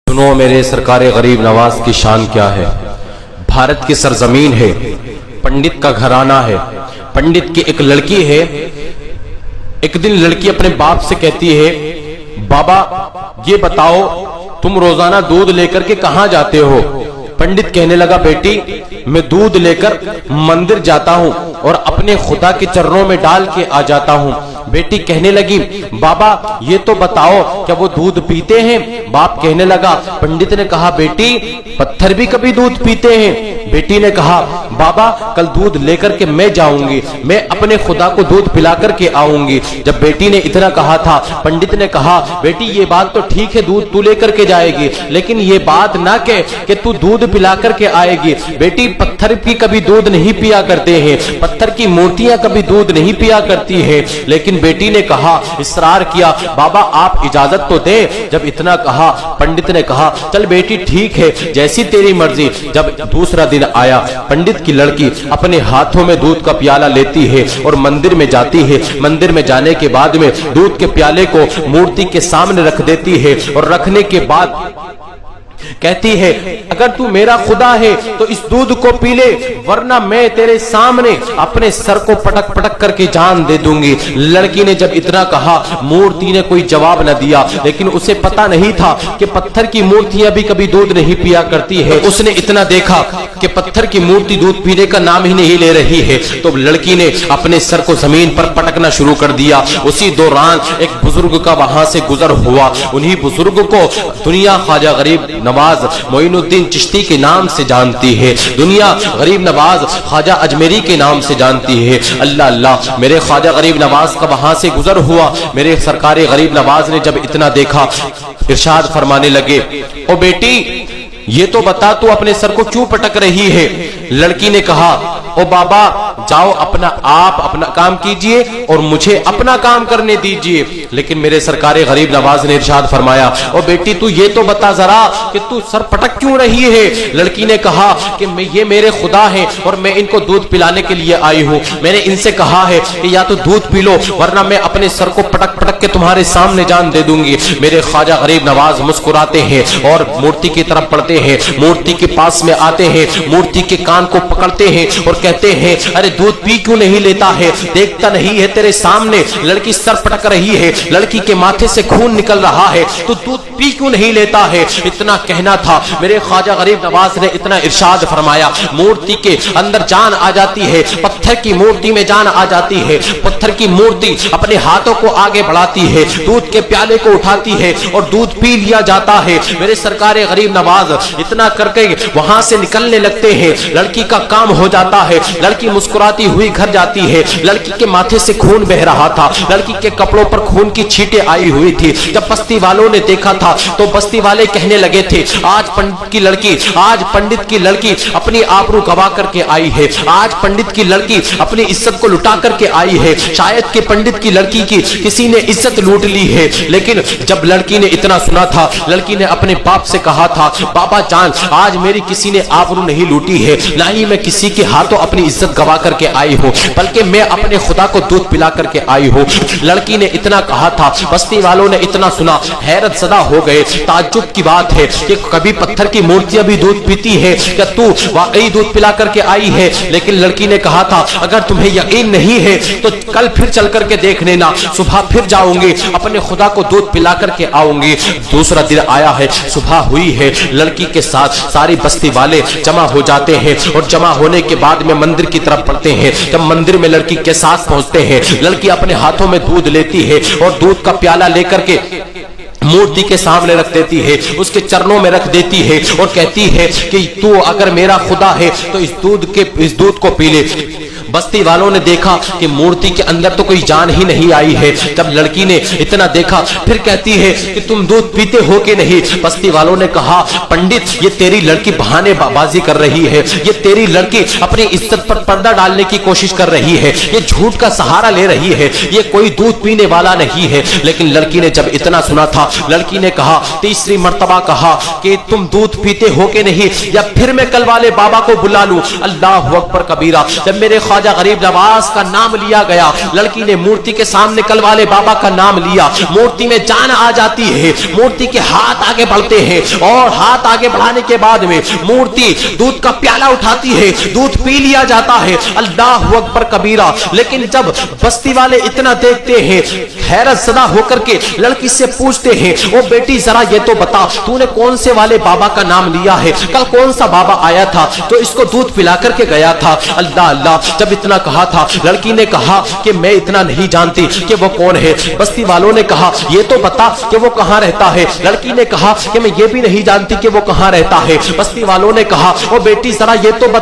सुनो मेरे सरकार गरीब नवाज की शान क्या है। भारत की सरजमीन है, पंडित का घराना है, पंडित की एक लड़की है। एक दिन लड़की अपने बाप से कहती है, बाबा ये बताओ तुम रोजाना दूध लेकर के कहां जाते हो। पंडित कहने लगा, बेटी मैं दूध लेकर मंदिर जाता हूं और अपने खुदा के चरणों में डाल के आ जाता हूं। बेटी कहने लगी, बाबा ये तो बताओ क्या वो दूध पीते हैं। बाप कहने लगा, पंडित ने कहा, बेटी पत्थर भी कभी दूध पीते हैं। बेटी ने कहा, बाबा कल दूध लेकर के मैं जाऊंगी, मैं अपने खुदा को दूध पिला करके आऊंगी। जब बेटी ने इतना कहा था, पंडित ने कहा, बेटी ये बात तो ठीक है दूध तू लेकर के जाएगी, लेकिन ये बात ना कह कि तू दूध पिला करके आएगी। बेटी पत्थर भी कभी दूध नहीं पिया करते हैं, पत्थर की मूर्तियां कभी दूध नहीं पिया करती है। लेकिन बेटी ने कहा, इसरार किया, बाबा आप इजाजत तो दे। जब इतना कहा, पंडित ने कहा, चल बेटी ठीक है जैसी तेरी मर्जी। जब दूसरा दिन आया, पंडित की लड़की अपने हाथों में दूध का प्याला लेती है और मंदिर में जाती है। मंदिर में जाने के बाद में दूध के प्याले को मूर्ति के सामने रख देती है और रखने के बाद कहती है, अगर तू मेरा खुदा है तो इस दूध को पी ले, वरना मैं तेरे सामने अपने सर को पटक पटक करके जान दे दूंगी। लड़की ने जब इतना कहा, मूर्ति ने कोई जवाब न दिया, लेकिन उसे पता नहीं था कि पत्थर की मूर्तियां भी कभी दूध नहीं पिया करती है। उसने इतना देखा कि पत्थर की मूर्ति दूध पीने का नाम ही नहीं ले रही है, तो लड़की ने अपने सर को जमीन पर पटकना शुरू कर दिया। उसी दौरान एक बुजुर्ग का वहां से गुजर हुआ। उन्हीं बुजुर्ग को दुनिया ख्वाजा गरीब नवाज मोइनुद्दीन चिश्ती के नाम से जानती है, दुनिया गरीब नवाज ख्वाजा अजमेरी के नाम से जानती है। अल्लाह अल्लाह, मेरे ख्वाजा गरीब नवाज का वहां से गुजर हुआ। मेरे सरकार गरीब नवाज ने जब इतना देखा, इरशाद फरमाने लगे, ओ बेटी ये तो बता तू अपने सर को क्यों पटक रही है। लड़की ने कहा, ओ बाबा जाओ आप अपना काम कीजिए और मुझे अपना काम करने दीजिए। लेकिन मेरे सरकार गरीब नवाज ने इरशाद फरमाया, ओ बेटी तू ये तो बता जरा कि तू सर पटक क्यों रही है। लड़की ने कहा कि ये मेरे खुदा है और मैं इनको दूध पिलाने के लिए आई हूँ। मैंने इनसे कहा है कि या तो दूध पी लो, वरना मैं अपने सर को पटक पटक के तुम्हारे सामने जान दे दूंगी। मेरे ख्वाजा गरीब नवाज मुस्कुराते हैं और मूर्ति की तरफ बढ़ते हैं, मूर्ति के पास में आते हैं, मूर्ति के कान को पकड़ते हैं और कहते हैं, अरे दूध पी क्यों नहीं लेता है, देखता नहीं है तेरे सामने लड़की सर पटक रही है, लड़की के माथे से खून निकल रहा है, तो दूध पी क्यों नहीं लेता है। इतना कहना था, मेरे ख्वाजा गरीब नवाज ने इतना इरशाद फरमाया, मूर्ति के अंदर जान आ जाती है, पत्थर की मूर्ति में जान आ जाती है। पत्थर की मूर्ति अपने हाथों को आगे बढ़ाती है, दूध के प्याले को उठाती है और दूध पी लिया जाता है। मेरे सरकार गरीब नवाज इतना करके वहां से निकलने लगते हैं। लड़की का काम हो जाता है, लड़की मुस्कुराती हुई घर जाती है। लड़की के माथे से खून बह रहा था, लड़की के कपड़ों पर खून की छींटें आई हुई थी। जब बस्ती वालों ने देखा था तो बस्ती वाले कहने लगे थे, आज पंडित की लड़की अपनी आबरू गवा करके आई है, आज पंडित की लड़की अपनी इज्जत को लुटा करके आई है, शायद कि पंडित की लड़की की किसी ने इज्जत लूट ली है। लेकिन जब लड़की ने इतना सुना था, लड़की ने अपने बाप से कहा था, बाबा जान आज मेरी किसी ने आबरू नहीं लूटी है, ना ही मैं किसी के हाथों अपनी इज्जत गवा करके आई हूँ, बल्कि मैं अपने खुदा को दूध पिला करके आई हूँ। लड़की ने इतना कहा था, बस्ती वालों ने इतना सुना, हैरत ज़दा हो गए। ताज्जुब की बात है कि कभी पत्थर की मूर्तियां भी दूध पीती है, क्या तू वाकई दूध पिला करके आई है। लेकिन लड़की ने कहा था, अगर तुम्हें यकीन नहीं है तो कल फिर चल करके देख लेना, सुबह फिर जाऊंगी, अपने खुदा को दूध पिला करके आऊंगी। दूसरा दिन आया है, सुबह हुई है, लड़की के साथ सारी बस्ती वाले जमा हो जाते हैं और जमा होने के बाद में मंदिर की तरफ बढ़ते हैं। जब मंदिर में लड़की के साथ पहुंचते हैं, लड़की अपने हाथों में दूध लेती है और दूध का प्याला लेकर के मूर्ति के सामने रख देती है, उसके चरणों में रख देती है और कहती है कि तू अगर मेरा खुदा है तो इस दूध को पी ले। बस्ती वालों ने देखा कि मूर्ति के अंदर तो कोई जान ही नहीं आई है। जब लड़की ने इतना देखा, फिर कहती है कि तुम दूध पीते हो कि नहीं। बस्ती वालों ने कहा, पंडित ये तेरी लड़की बहानेबाजी कर रही है, ये तेरी लड़की अपनी इज्जत पर पर्दा डालने की कोशिश कर रही है, ये झूठ का सहारा ले रही है, ये कोई दूध पीने वाला नहीं है। लेकिन लड़की ने जब इतना सुना था, लड़की ने कहा, तीसरी मर्तबा कहा कि तुम दूध पीते हो कि नहीं, या फिर मैं कल वाले बाबा को बुला लूं। अल्लाह अकबर कबीरा। जब मेरे ख्वाजा ख्वाजा गरीब नवाज का नाम लिया गया। लड़की ने मूर्ति के सामने कल वाले बाबा का नाम लिया। मूर्ति में जान आ जाती है, मूर्ति के हाथ आगे बढ़ते हैं और हाथ आगे बढ़ाने के बाद में मूर्ति दूध का प्याला उठाती है, दूध पी लिया जाता है। अल्लाह अकबर कबीरा। लेकिन जब बस्ती वाले इतना देखते हैं, हैरत ज़दा होकर के लड़की से पूछते हैं, ओ बेटी जरा ये तो बता, तूने कौन से वाले बाबा का नाम लिया है? कल कौन सा बाबा आया था तो इसको दूध पिला करके गया था? अल्लाह अल्लाह। जब इतना कहा था, लड़की ने कहा कि मैं इतना नहीं जानती कि वो कौन है। बस्ती वालों ने कहा ये तो बता कि वो कहां रहता है। लड़की ने कहा कि मैं ये भी नहीं जानती कि वो कहां रहता है। बस्ती वालों ने कहा ओ बेटी जरा ये तो बता